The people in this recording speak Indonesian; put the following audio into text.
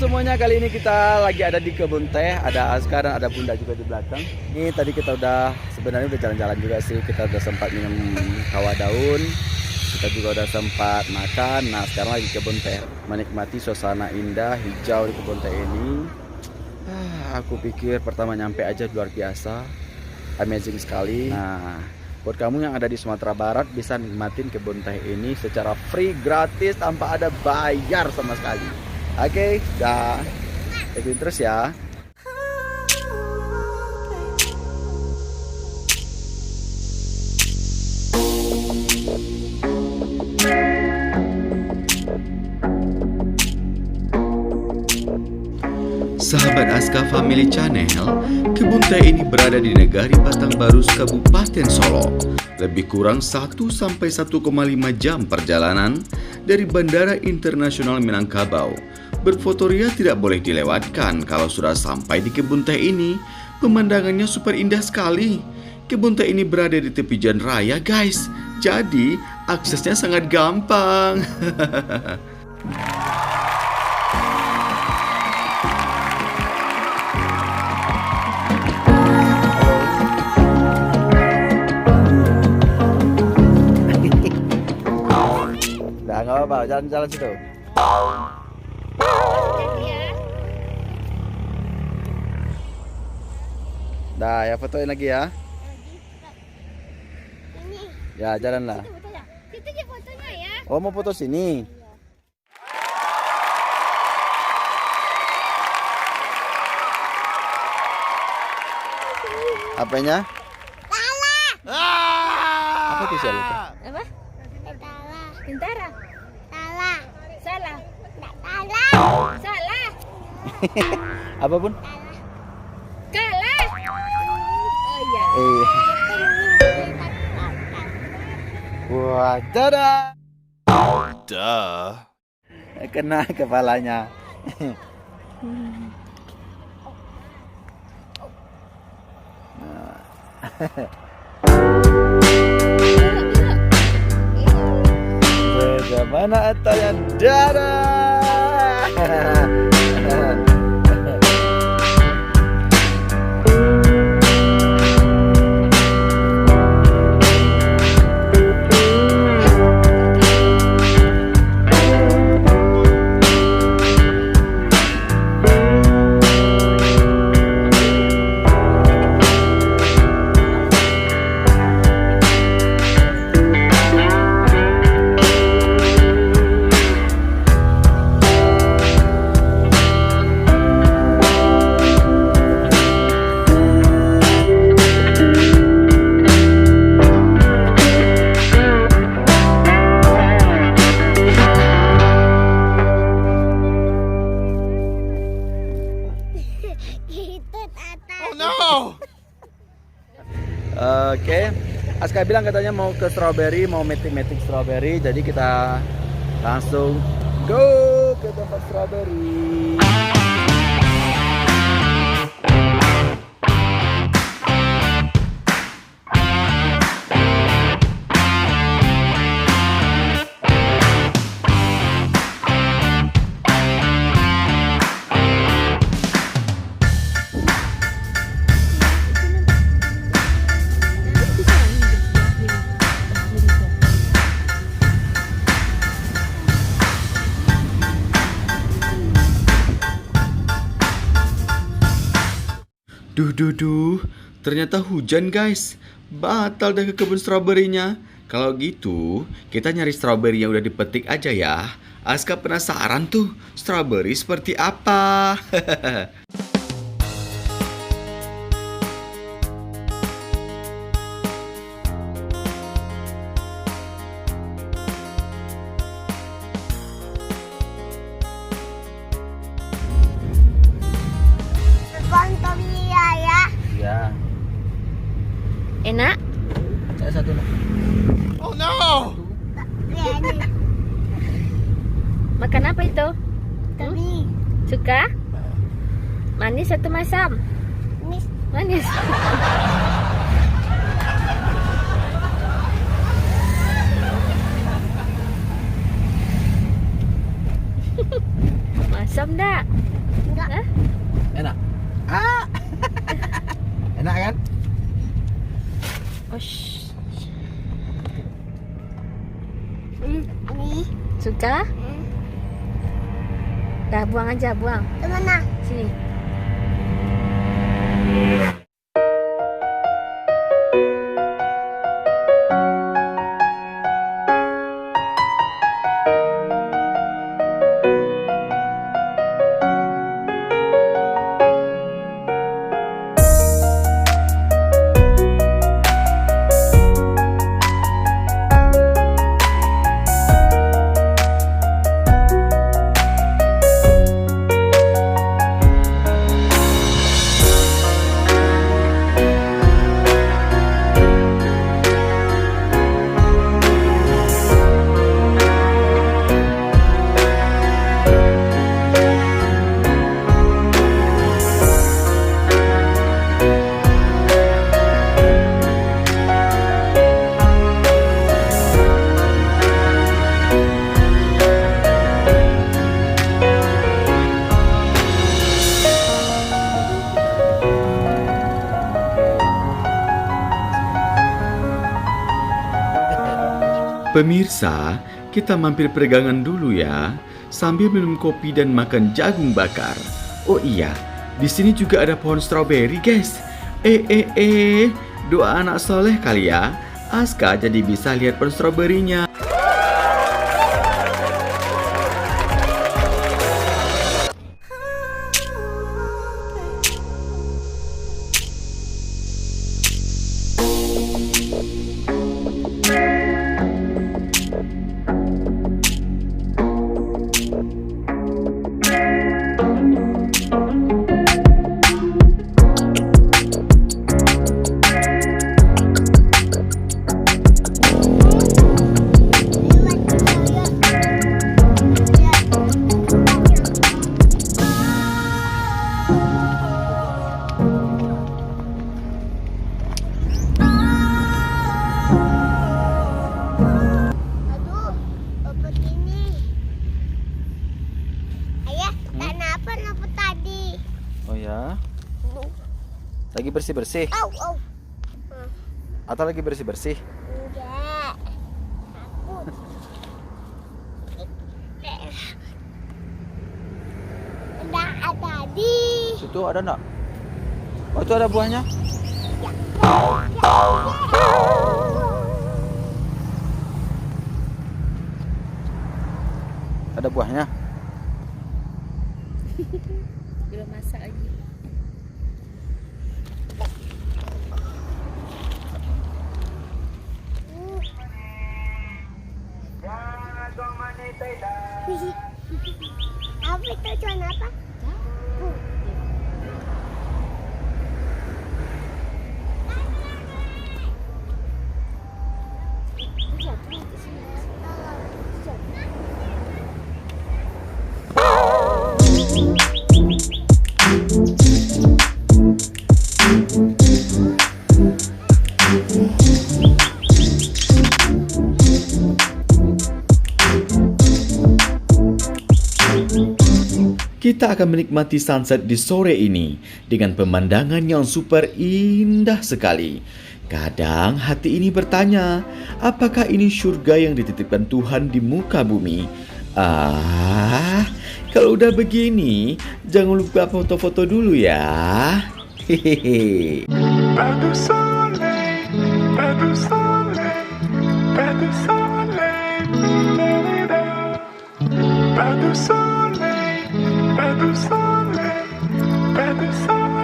semuanya, kali ini kita lagi ada di kebun teh. Ada Aska dan ada Bunda juga di belakang. Ini tadi kita sebenarnya udah jalan-jalan juga sih. Kita udah sempat minum hawa daun. Kita juga udah sempat makan. Nah sekarang lagi kebun teh, menikmati suasana indah hijau di kebun teh ini. Aku pikir pertama nyampe aja luar biasa, amazing sekali. Nah buat kamu yang ada di Sumatera Barat bisa nikmatin kebun teh ini secara free, gratis, tanpa ada bayar sama sekali. Oke, dah. Ikutin terus ya. Sahabat Aska Family Channel, kebun teh ini berada di Negari Batangbaru, Kabupaten Solo. Lebih kurang 1-1,5 jam perjalanan dari Bandara Internasional Minangkabau. Berfotoria tidak boleh dilewatkan kalau sudah sampai di kebun teh ini. Pemandangannya super indah sekali. Kebun teh ini berada di tepi jalan raya, guys. Jadi, aksesnya sangat gampang. Nah, nggak apa-apa, jalan-jalan situ. Dah, ya fotoin lagi ya. Ini. Ya, jalanlah. Situ dia fotonya ya. Oh, mau foto sini. Apanya? Salah. Apa tuh saya lupa? Apa? Salah. Tentara. Salah. Salah. Salah. Salah. Apapun? Kalah. Oh iya. Wah, dadah. Duh. Kena kepalanya. Bagaimana atanya? Dadah. Gitu Tata. Oh no! Oke, Aska bilang katanya mau ke strawberry, mau metik-metik strawberry. Jadi kita langsung go ke tempat strawberry. Duh, ternyata hujan, guys. Batal deh ke kebun stroberinya. Kalau gitu, kita nyari stroberi yang udah dipetik aja ya. Aska penasaran tuh, stroberi seperti apa? Kontom dia ya. Ya, Enak? saya satu lah. Oh no! Ya ini. Makan apa itu? Tapi Suka? Manis atau masam? ini Manis. Masam dah. Ush. Ini. Suka? Dah buang aja, buang. Kemana? Sini. Pemirsa, kita mampir peregangan dulu ya, sambil minum kopi dan makan jagung bakar. Oh iya, di sini juga ada pohon stroberi, guys. Doa anak soleh kali ya. Aska jadi bisa lihat pohon stroberinya. Aduh, apa ini? Ayah, kenapa tadi? Oh ya, lagi bersih-bersih Au. atau lagi bersih-bersih? Enggak. Takut. Ada tadi. Situ ada enggak? Oh, itu ada buahnya. Ada buahnya. Belum masak lagi. Apa itu cuan apa? Kita akan menikmati sunset di sore ini dengan pemandangan yang super indah sekali. Kadang hati ini bertanya, apakah ini surga yang dititipkan Tuhan di muka bumi? Kalau udah begini, jangan lupa foto-foto dulu ya. Hehehe. Pas de soleil, pas de soleil, pas de soleil, pas de soleil, pas de soleil, pas de soleil.